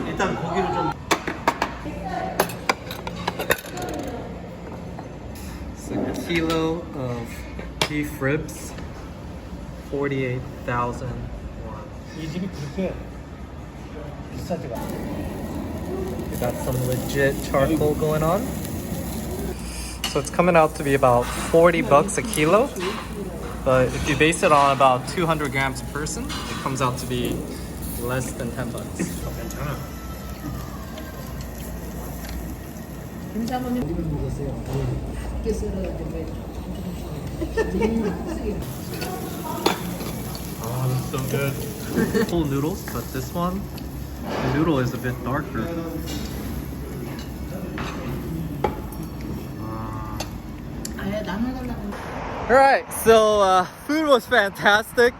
일단 고기를 좀. It's like a kilo of beef ribs, 48,000 won. 이 집이 그렇게 비싸지가 않아. We got some legit charcoal going on. So it's coming out to be about 40 bucks a kilo. But if you base it on about 200 grams a person, it comes out to be less than 10 bucks. 괜찮아. 김사모님 먹었어요. 깨 썰어가지고 Oh, that's so good. Whole noodles, but this one, the noodle is a bit darker. 아예 나눠달라고. Alright, so food was fantastic.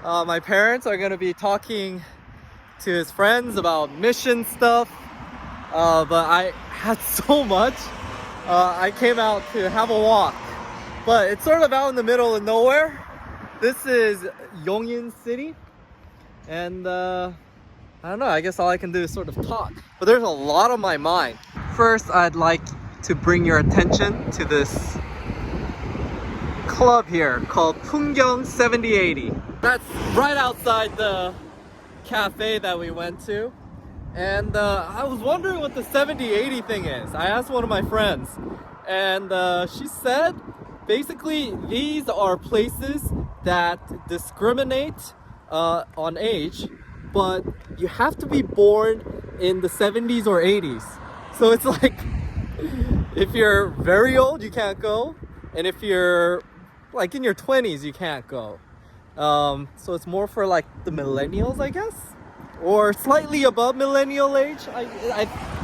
My parents are going to be talking to his friends about mission stuff. But I had so much. I came out to have a walk. But it's sort of out in the middle of nowhere. This is Yongin City. And I don't know, I guess all I can do is sort of talk. But there's a lot on my mind. First, I'd like to bring your attention to this club here called Pungyong 7080. That's right outside the cafe that we went to. And I was wondering what the 7080 thing is. I asked one of my friends, and she said basically these are places that discriminate on age, but you have to be born in the 70s or 80s. So it's like if you're very old, you can't go, and if you're like in your 20s, you can't go. So it's more for like the millennials, I guess, or slightly above millennial age.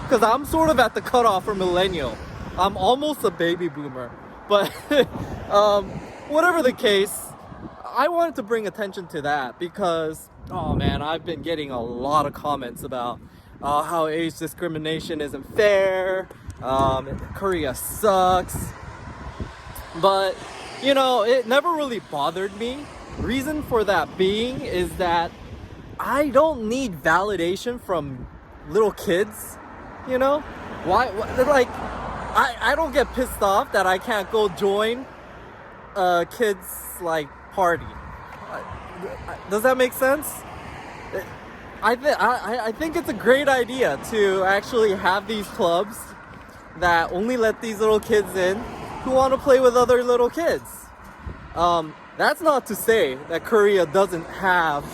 Because I'm sort of at the cutoff for millennial. I'm almost a baby boomer. But whatever the case, I wanted to bring attention to that because, oh man, I've been getting a lot of comments about how age discrimination isn't fair. Korea sucks. But, you know, it never really bothered me. Reason for that being is that I don't need validation from little kids, you know? Why like, I don't get pissed off that I can't go join a kid's, like, party. Does that make sense? I think it's a great idea to actually have these clubs that only let these little kids in who want to play with other little kids. That's not to say that Korea doesn't have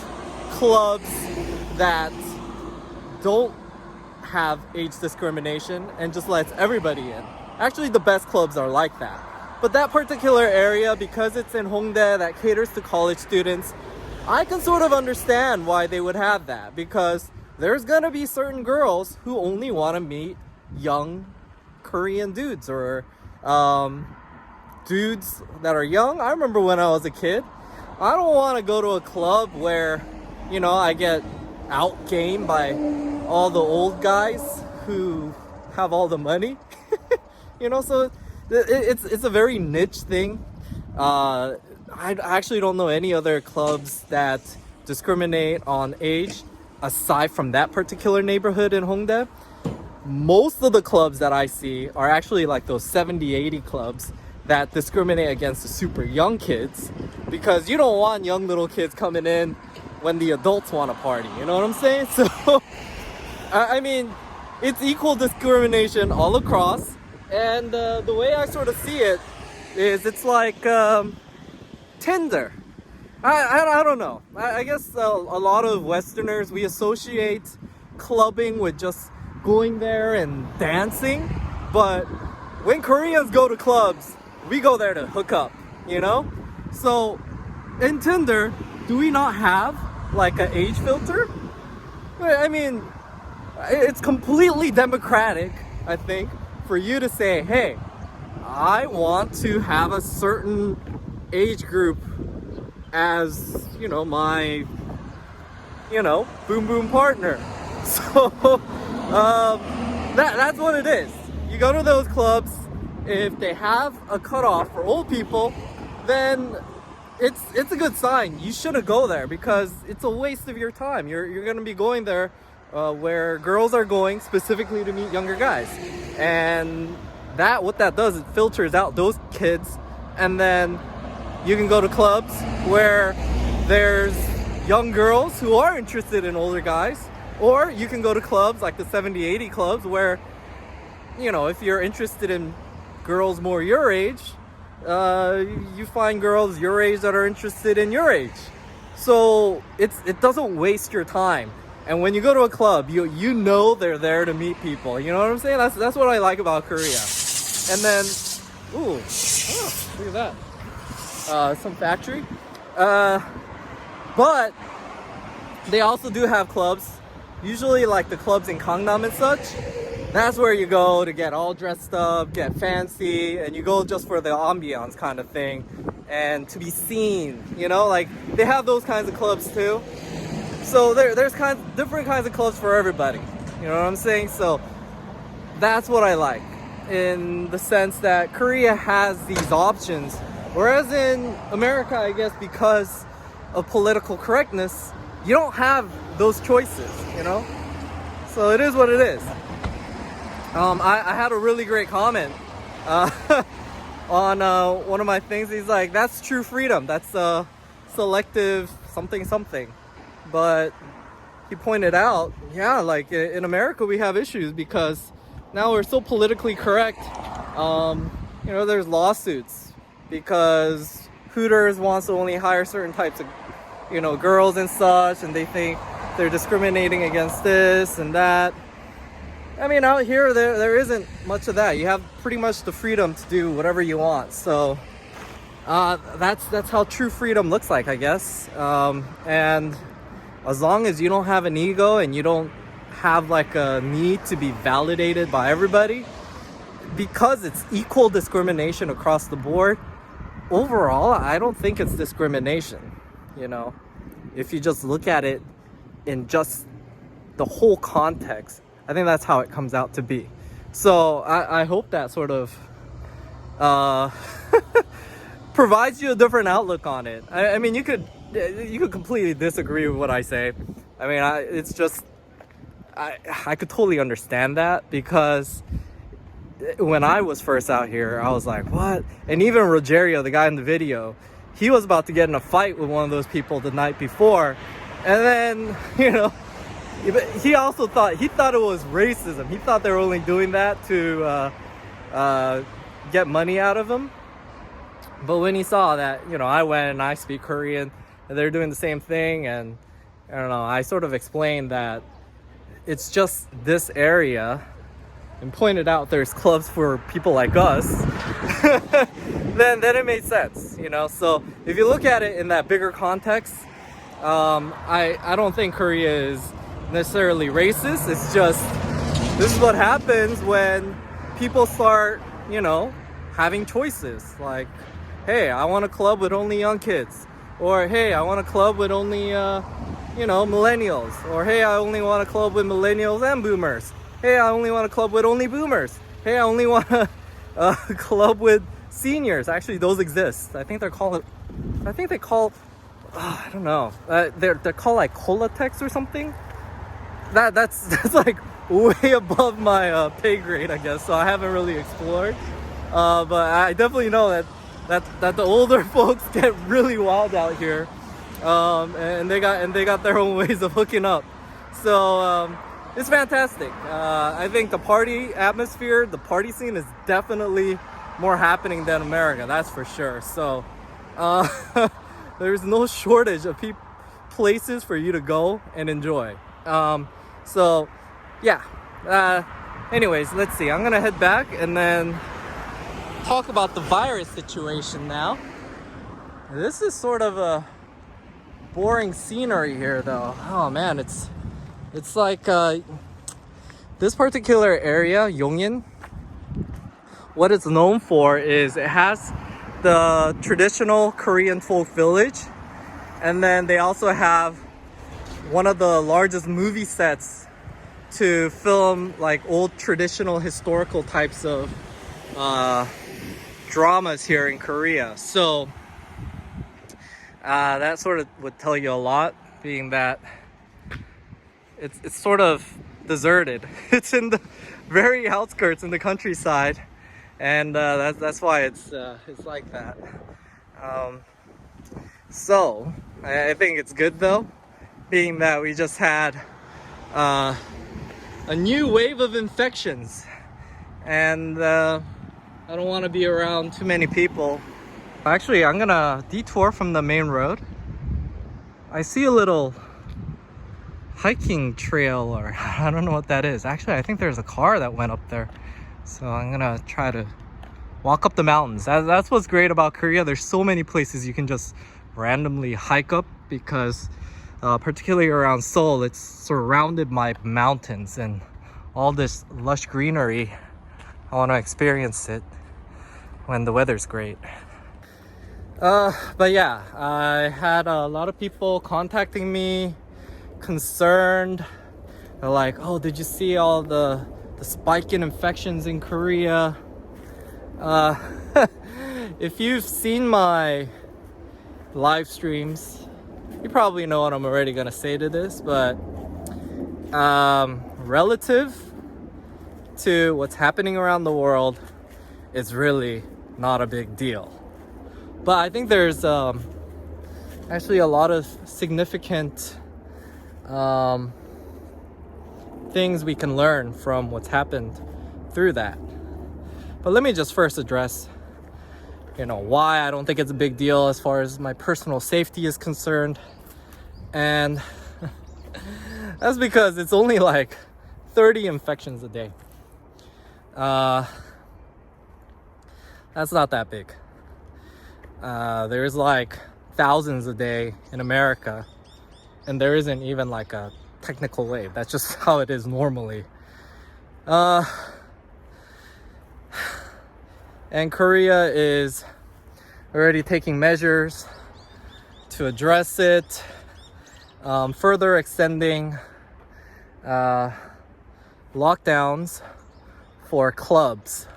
clubs that don't have age discrimination and just lets everybody in. Actually, the best clubs are like that. But that particular area, because it's in Hongdae that caters to college students, I can sort of understand why they would have that, because there's gonna be certain girls who only want to meet young Korean dudes or dudes that are young. I remember when I was a kid, I don't want to go to a club where, you know, I get outgamed by all the old guys who have all the money. You know, so it's a very niche thing. I actually don't know any other clubs that discriminate on age aside from that particular neighborhood in Hongdae. Most of the clubs that I see are actually like those 70-80 clubs that discriminate against the super young kids, because you don't want young little kids coming in when the adults want to party. You know what I'm saying? So, I mean, it's equal discrimination all across. And the way I sort of see it is it's like Tinder. I don't know. I guess a lot of Westerners, we associate clubbing with just going there and dancing. But when Koreans go to clubs, we go there to hook up, you know? So in Tinder, do we not have like an age filter? I mean, it's completely democratic, I think, for you to say, hey, I want to have a certain age group as, you know, my, you know, boom boom partner. So that's what it is. You go to those clubs, if they have a cutoff for old people, then it's a good sign. You shouldn't go there because it's a waste of your time. You're gonna be going there where girls are going specifically to meet younger guys, and what that does, it filters out those kids, and then you can go to clubs where there's young girls who are interested in older guys, or you can go to clubs like the 70-80 clubs where, you know, if you're interested in girls more your age, you find girls your age that are interested in your age. So it doesn't waste your time. And when you go to a club, you know they're there to meet people. You know what I'm saying? That's what I like about Korea. And then, ooh, oh, look at that. Some factory. But they also do have clubs, usually like the clubs in Gangnam and such. That's where you go to get all dressed up, get fancy, and you go just for the ambiance kind of thing and to be seen, you know, like they have those kinds of clubs too. So there's different kinds of clubs for everybody, you know what I'm saying? So that's what I like, in the sense that Korea has these options, whereas in America, I guess because of political correctness, you don't have those choices, you know? So it is what it is. I had a really great comment on one of my things. He's like, that's true freedom. That's selective something something. But he pointed out, yeah, like in America we have issues because now we're so politically correct. You know, there's lawsuits because Hooters wants to only hire certain types of, you know, girls and such, and they think they're discriminating against this and that. I mean, out here, there isn't much of that. You have pretty much the freedom to do whatever you want. So that's how true freedom looks like, I guess. And as long as you don't have an ego and you don't have like a need to be validated by everybody, because it's equal discrimination across the board, overall, I don't think it's discrimination, you know, if you just look at it in just the whole context. I think that's how it comes out to be. So I hope that sort of provides you a different outlook on it. I mean, you could completely disagree with what I say. I mean, it's just, I could totally understand that, because when I was first out here, I was like, what? And even Rogerio, the guy in the video, he was about to get in a fight with one of those people the night before. And then, you know, he also thought it was racism. He thought they were only doing that to get money out of him. But when he saw that, you know, I went and I speak Korean and they're doing the same thing, and I don't know, I sort of explained that it's just this area and pointed out there's clubs for people like us, then it made sense, you know. So if you look at it in that bigger context, I don't think Korea is necessarily racist. It's just, this is what happens when people start, you know, having choices. Like, hey, I want a club with only young kids, or hey, I want a club with only you know, millennials, or hey, I only want a club with millennials and boomers. Hey, I only want a club with only boomers. Hey, I only want a club with seniors. Actually, those exist. I think they call, I don't know, they're called like Colatex or something. That's like way above my pay grade, I guess. So I haven't really explored, but I definitely know that the older folks get really wild out here, and they got their own ways of hooking up. So it's fantastic. I think the party atmosphere, the party scene is definitely more happening than America. That's for sure. So there's no shortage of places for you to go and enjoy. So yeah, anyways, let's see, I'm gonna head back and then talk about the virus situation now. This is sort of a boring scenery here though. Oh man, it's like this particular area, Yongin, what it's known for is it has the traditional Korean folk village, and then they also have one of the largest movie sets to film like old traditional historical types of dramas here in Korea. So that sort of would tell you a lot, being that it's sort of deserted. It's in the very outskirts in the countryside, and that's why it's like that. So I think it's good though, being that we just had a new wave of infections, and I don't want to be around too many people. Actually, I'm gonna detour from the main road. I see a little hiking trail, or I don't know what that is. Actually, I think there's a car that went up there. So I'm gonna try to walk up the mountains. That's what's great about Korea. There's so many places you can just randomly hike up, because particularly around Seoul, it's surrounded by mountains and all this lush greenery. I want to experience it when the weather's great. But yeah, I had a lot of people contacting me, concerned. They're like, oh, did you see all the spike in infections in Korea? If you've seen my live streams, you probably know what I'm already gonna say to this, but relative to what's happening around the world, it's really not a big deal. But I think there's actually a lot of significant things we can learn from what's happened through that. But let me just first address, why I don't think it's a big deal as far as my personal safety is concerned. And that's because it's only like 30 infections a day. That's not that big. There's like thousands a day in America, and there isn't even like a technical wave. That's just how it is normally. And Korea is already taking measures to address it, further extending lockdowns for clubs.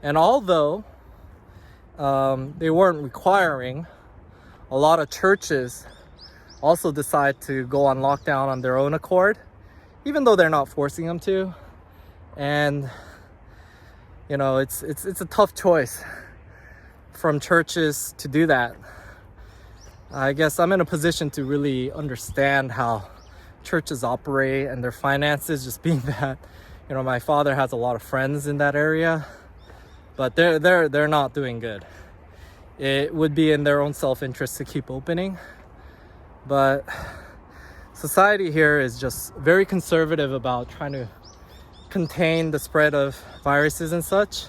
And although they weren't requiring, a lot of churches also decide to go on lockdown on their own accord, even though they're not forcing them to. And it's a tough choice from churches to do that. I guess I'm in a position to really understand how churches operate and their finances, just being that my father has a lot of friends in that area, but they're not doing good. It would be in their own self-interest to keep opening, but society here is just very conservative about trying to contain the spread of viruses and such,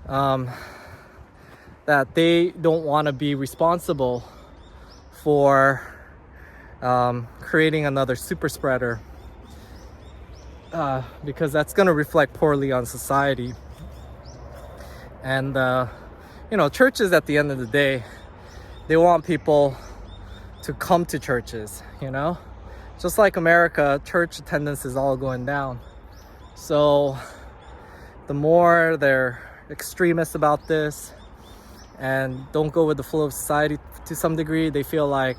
that they don't want to be responsible for creating another super spreader, because that's going to reflect poorly on society. And churches, at the end of the day, they want people to come to churches. Just like America, church attendance is all going down. So the more they're extremists about this and don't go with the flow of society to some degree, they feel like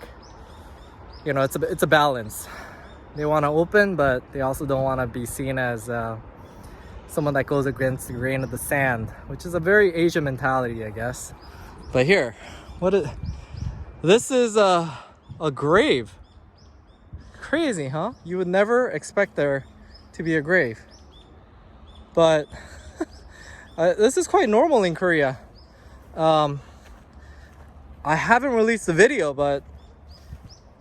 it's a balance. They want to open, but they also don't want to be seen as someone that goes against the grain of the sand, which is a very Asian mentality, I guess. But here, this is a grave. Crazy, huh? You would never expect there to be a grave, but this is quite normal in Korea. I haven't released the video, but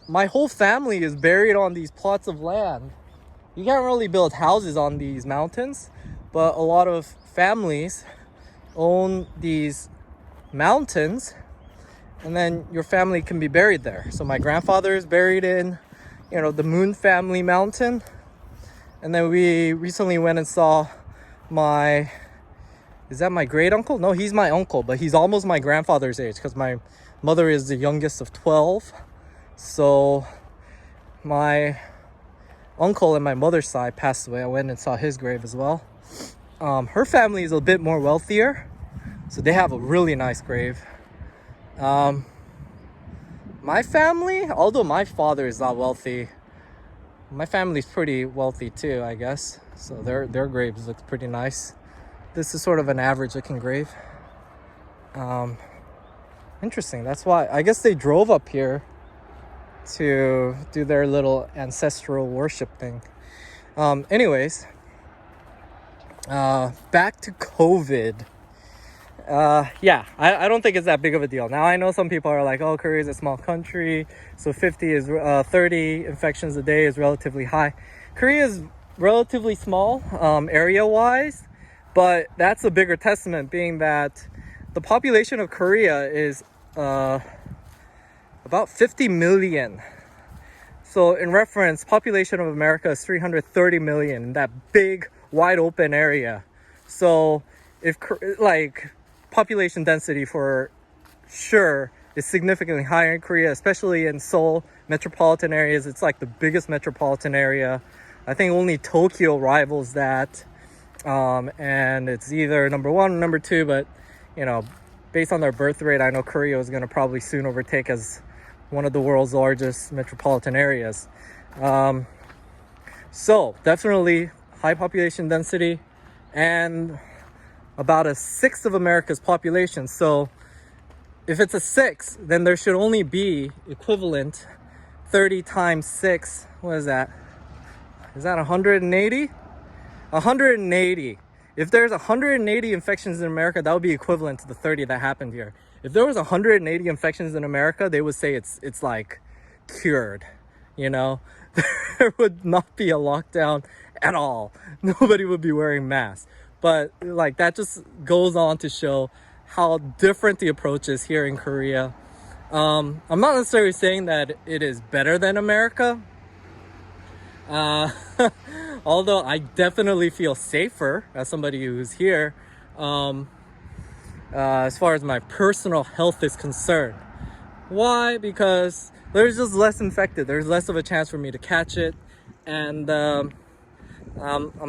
my whole family is buried on these plots of land. You can't really build houses on these mountains, but a lot of families own these mountains, and then your family can be buried there. So my grandfather is buried in, the Moon family mountain. And then we recently went and saw is that my great uncle? No, he's my uncle, but he's almost my grandfather's age, because my mother is the youngest of 12. So my uncle and my mother's side passed away. I went and saw his grave as well. Her family is a bit more wealthier, so they have a really nice grave. My family, although my father is not wealthy, my family's pretty wealthy too, I guess. So their graves look pretty nice. This is sort of an average looking grave. Interesting. That's why I guess they drove up here to do their little ancestral worship thing. Anyways, back to COVID. Yeah, I don't think it's that big of a deal. Now I know some people are like, oh, Korea is a small country, so 30 infections a day is relatively high. Korea is relatively small area-wise, but that's a bigger testament, being that the population of Korea is about 50 million. So in reference, population of America is 330 million in that big, wide open area. So if like population density for sure is significantly higher in Korea, especially in Seoul metropolitan areas. It's like the biggest metropolitan area. I think only Tokyo rivals that. And it's either number one or number two, but you know, based on their birth rate, I know Korea is going to probably soon overtake as one of the world's largest metropolitan areas. So definitely high population density and about a sixth of America's population. So if it's a sixth, then there should only be equivalent 30 times 6. What is that? Is that 180? 180. If there's 180 infections in America, that would be equivalent to the 30 that happened here. If there was 180 infections in America, they would say it's like cured, you know? There would not be a lockdown at all. Nobody would be wearing masks. But like that just goes on to show how different the approach is here in Korea. I'm not necessarily saying that it is better than America. Although I definitely feel safer as somebody who's here, as far as my personal health is concerned. Why? Because there's just less infected. There's less of a chance for me to catch it, and I'm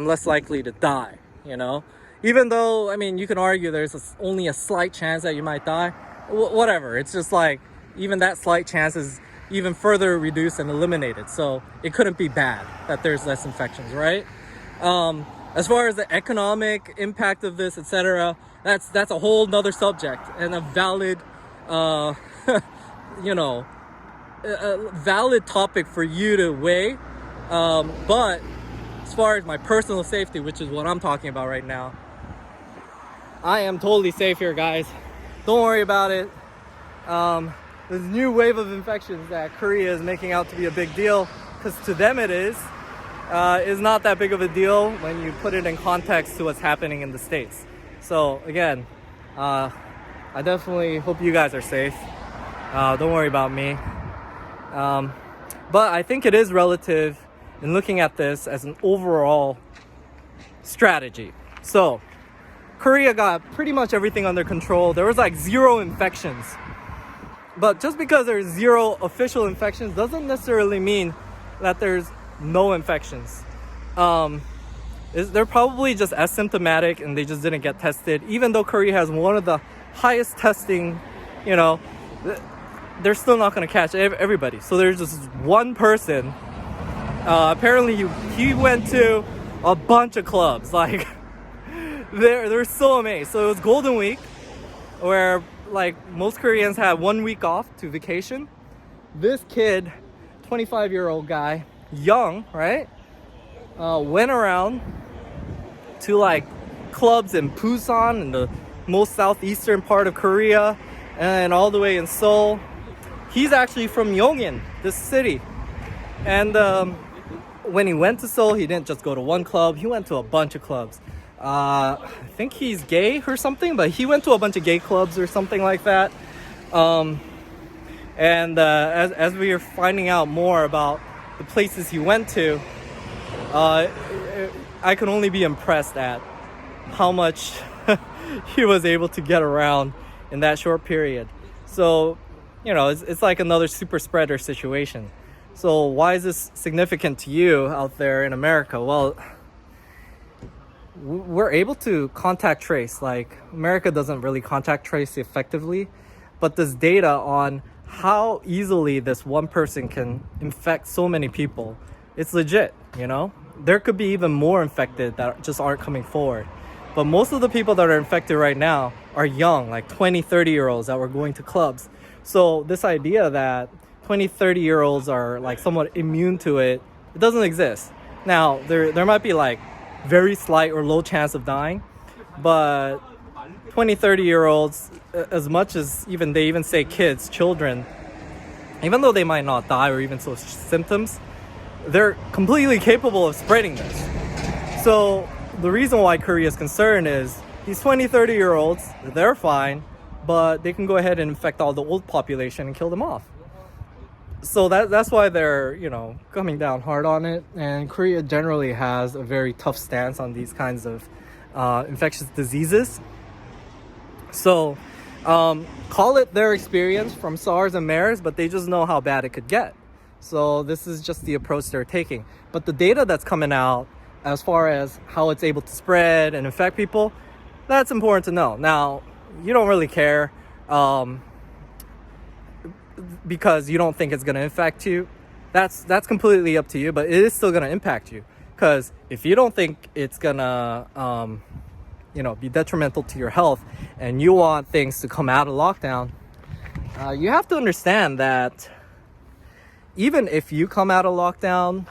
less likely to die, you know? Even though, I mean, you can argue there's only a slight chance that you might die. Whatever. It's just like, even that slight chance is even further reduced and eliminated. So it couldn't be bad that there's less infections, right? As far as the economic impact of this, etc., that's a whole nother subject and a valid, you know, a valid topic for you to weigh. But as far as my personal safety, which is what I'm talking about right now, I am totally safe here, guys. Don't worry about it. This new wave of infections that Korea is making out to be a big deal, because to them it is not that big of a deal when you put it in context to what's happening in the States. So again, I definitely hope you guys are safe. Don't worry about me. But I think it is relative in looking at this as an overall strategy. So Korea got pretty much everything under control. There was like 0 infections. But just because there's 0 official infections doesn't necessarily mean that there's no infections. They're probably just asymptomatic and they just didn't get tested. Even though Korea has one of the highest testing, you know, they're still not going to catch everybody. So there's just one person. Apparently he went to a bunch of clubs. Like, they're so amazed. So it was Golden Week, where like most Koreans had 1 week off to vacation. This kid, 25-year-old guy, young, right? Went around to like clubs in Busan, in the most southeastern part of Korea, and all the way in Seoul. He's actually from Yongin, this city. And when he went to Seoul, he didn't just go to one club, he went to a bunch of clubs. I think he's gay or something, but he went to a bunch of gay clubs or something like that. And as we are finding out more about the places he went to, I can only be impressed at how much he was able to get around in that short period. So, you know, it's like another super spreader situation. So why is this significant to you out there in America? Well, we're able to contact trace. Like, America doesn't really contact trace effectively, but this data on how easily this one person can infect so many people. It's legit, you know? There could be even more infected that just aren't coming forward. But most of the people that are infected right now are young, like 20, 30-year-olds that were going to clubs. So this idea that 20, 30-year-olds are like somewhat immune to it, it doesn't exist. Now, there might be like very slight or low chance of dying, but 20, 30-year-olds, as much as they even say kids, children, even though they might not die or even show symptoms, they're completely capable of spreading this. So the reason why Korea is concerned is these 20, 30-year-olds, they're fine, but they can go ahead and infect all the old population and kill them off. So that's why they're, coming down hard on it. And Korea generally has a very tough stance on these kinds of infectious diseases. So call it their experience from SARS and MERS, but they just know how bad it could get. So this is just the approach they're taking. But the data that's coming out as far as how it's able to spread and infect people, that's important to know. Now, you don't really care because you don't think it's going to infect you. That's completely up to you, but it is still going to impact you. Because if you don't think it's going to be detrimental to your health and you want things to come out of lockdown, you have to understand that even if you come out of lockdown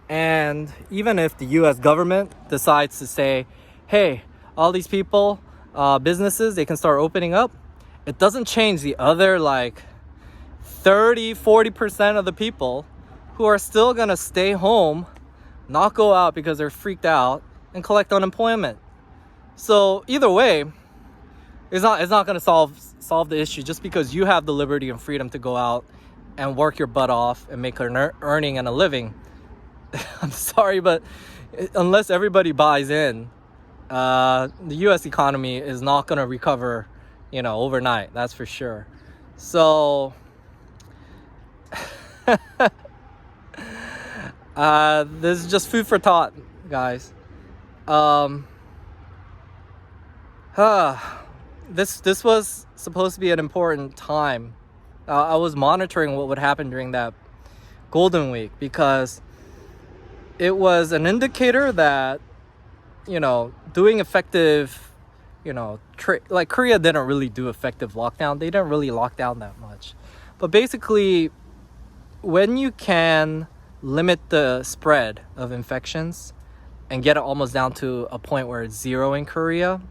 and even if the US government decides to say, hey, all these people, businesses, they can start opening up, it doesn't change the other 30-40% of the people who are still gonna stay home, not go out because they're freaked out, and collect unemployment. So either way, it's not gonna solve the issue just because you have the liberty and freedom to go out and work your butt off and make an earning and a living. I'm sorry, but unless everybody buys in, the U.S. economy is not gonna recover, overnight. That's for sure. So this is just food for thought, guys. This was supposed to be an important time. I was monitoring what would happen during that Golden Week because it was an indicator that, doing effective, Korea didn't really do effective lockdown. They didn't really lock down that much. But basically, when you can limit the spread of infections and get it almost down to a point where it's zero in Korea,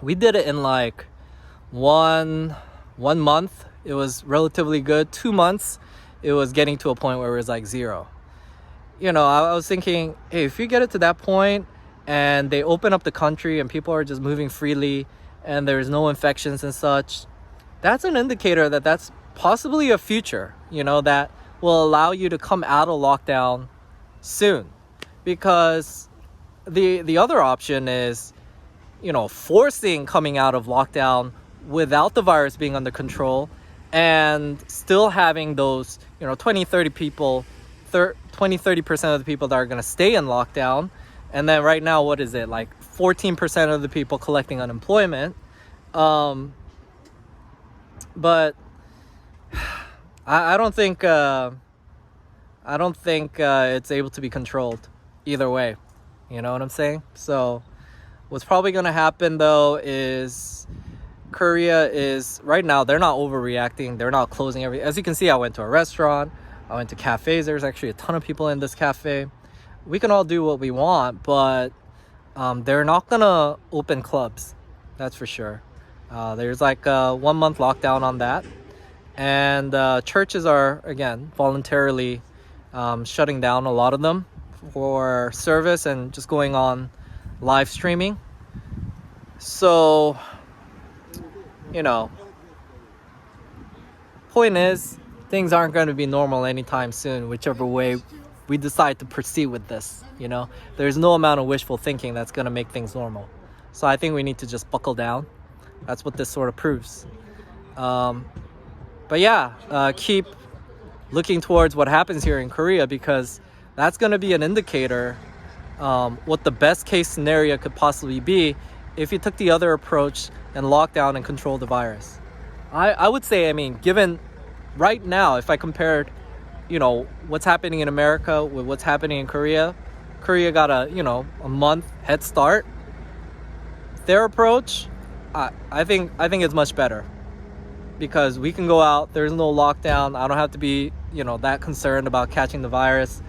we did it in one month. It was relatively good. 2 months, it was getting to a point where it was zero. I was thinking, hey, if you get it to that point and they open up the country and people are just moving freely and there's no infections and such, that's an indicator that that's possibly a future, that will allow you to come out of lockdown soon. Because the other option is, forcing coming out of lockdown without the virus being under control and still having those, 20-30% of the people that are going to stay in lockdown. And then right now, what is it? 14% of the people collecting unemployment. But I don't think it's able to be controlled either way. You know what I'm saying? So what's probably going to happen though is Korea is right now, they're not overreacting. They're not closing everything. As you can see, I went to a restaurant. I went to cafes. There's actually a ton of people in this cafe. We can all do what we want, but they're not going to open clubs. That's for sure. There's a 1 month lockdown on that. And churches are, again, voluntarily shutting down a lot of them for service and just going on live streaming. So, point is, things aren't going to be normal anytime soon, whichever way we decide to proceed with this. There's no amount of wishful thinking that's going to make things normal. So I think we need to just buckle down. That's what this sort of proves. But yeah, keep looking towards what happens here in Korea, because that's going to be an indicator what the best case scenario could possibly be if you took the other approach and locked down and controlled the virus. I would say, I mean, given right now, if I compared, you know, what's happening in America with what's happening in Korea, Korea got a month head start. Their approach, I think it's much better because we can go out. There's no lockdown. I don't have to be, that concerned about catching the virus.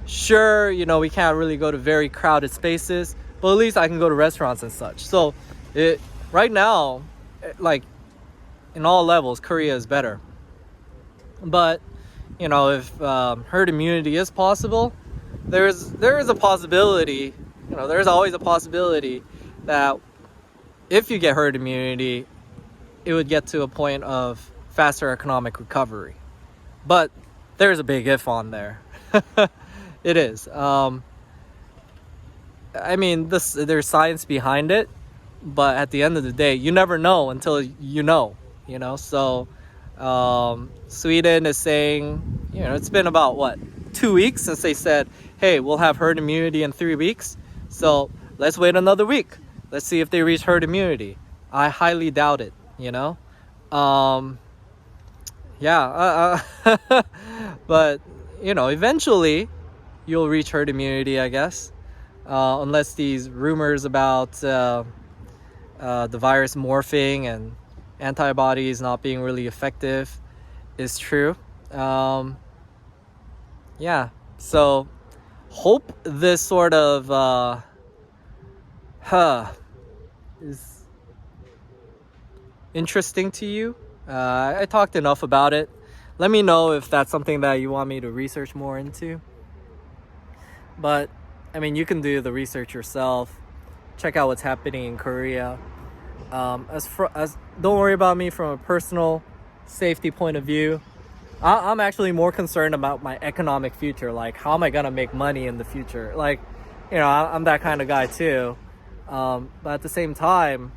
Sure, we can't really go to very crowded spaces, but at least I can go to restaurants and such. So right now, like in all levels, Korea is better. But if herd immunity is possible, there is a possibility. There's always a possibility that if you get herd immunity, it would get to a point of faster economic recovery. But there's a big if on there. It is. I mean, there's science behind it, but at the end of the day, you never know until you know. So Sweden is saying, it's been about 2 weeks since they said, hey, we'll have herd immunity in 3 weeks. So let's wait another week. Let's see if they reach herd immunity. I highly doubt it, but eventually you'll reach herd immunity, I guess, unless these rumors about the virus morphing and antibodies not being really effective is true. So hope this sort of is interesting to you. I talked enough about it. Let me know if that's something that you want me to research more into. But I mean, you can do the research yourself. Check out what's happening in Korea. Don't worry about me from a personal safety point of view. I'm actually more concerned about my economic future. Like, how am I gonna make money in the future? Like, I'm that kind of guy too. But at the same time,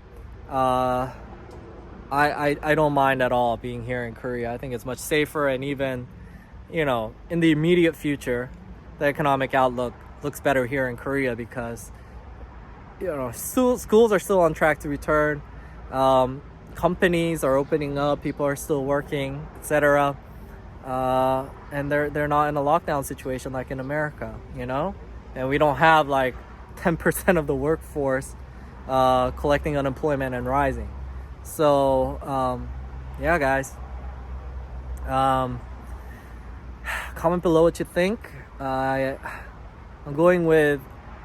I don't mind at all being here in Korea. I think it's much safer, and even, in the immediate future, the economic outlook looks better here in Korea because, schools are still on track to return. Companies are opening up. People are still working, etc. And they're not in a lockdown situation like in America, and we don't have like 10% of the workforce collecting unemployment and rising. So guys, comment below what you think. I'm going with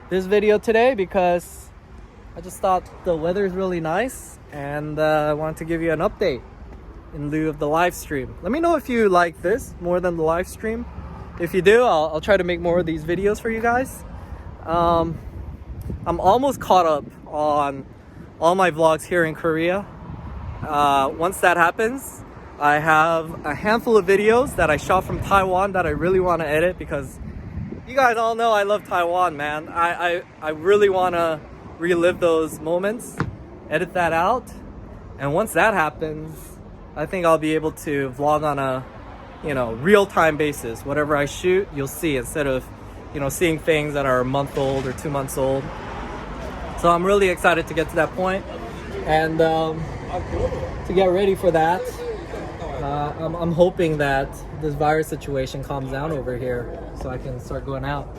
this video today because I just thought the weather is really nice, and I wanted to give you an update in lieu of the live stream. Let me know if you like this more than the live stream. If you do, I'll try to make more of these videos for you guys. I'm almost caught up on all my vlogs here in Korea. Once that happens, I have a handful of videos that I shot from Taiwan that I really want to edit because you guys all know I love Taiwan, man. I really want to relive those moments, edit that out, and once that happens, I think I'll be able to vlog on a real-time basis. Whatever I shoot, you'll see, instead of seeing things that are a month old or 2 months old. So I'm really excited to get to that point, and to get ready for that, I'm hoping that this virus situation calms down over here so I can start going out.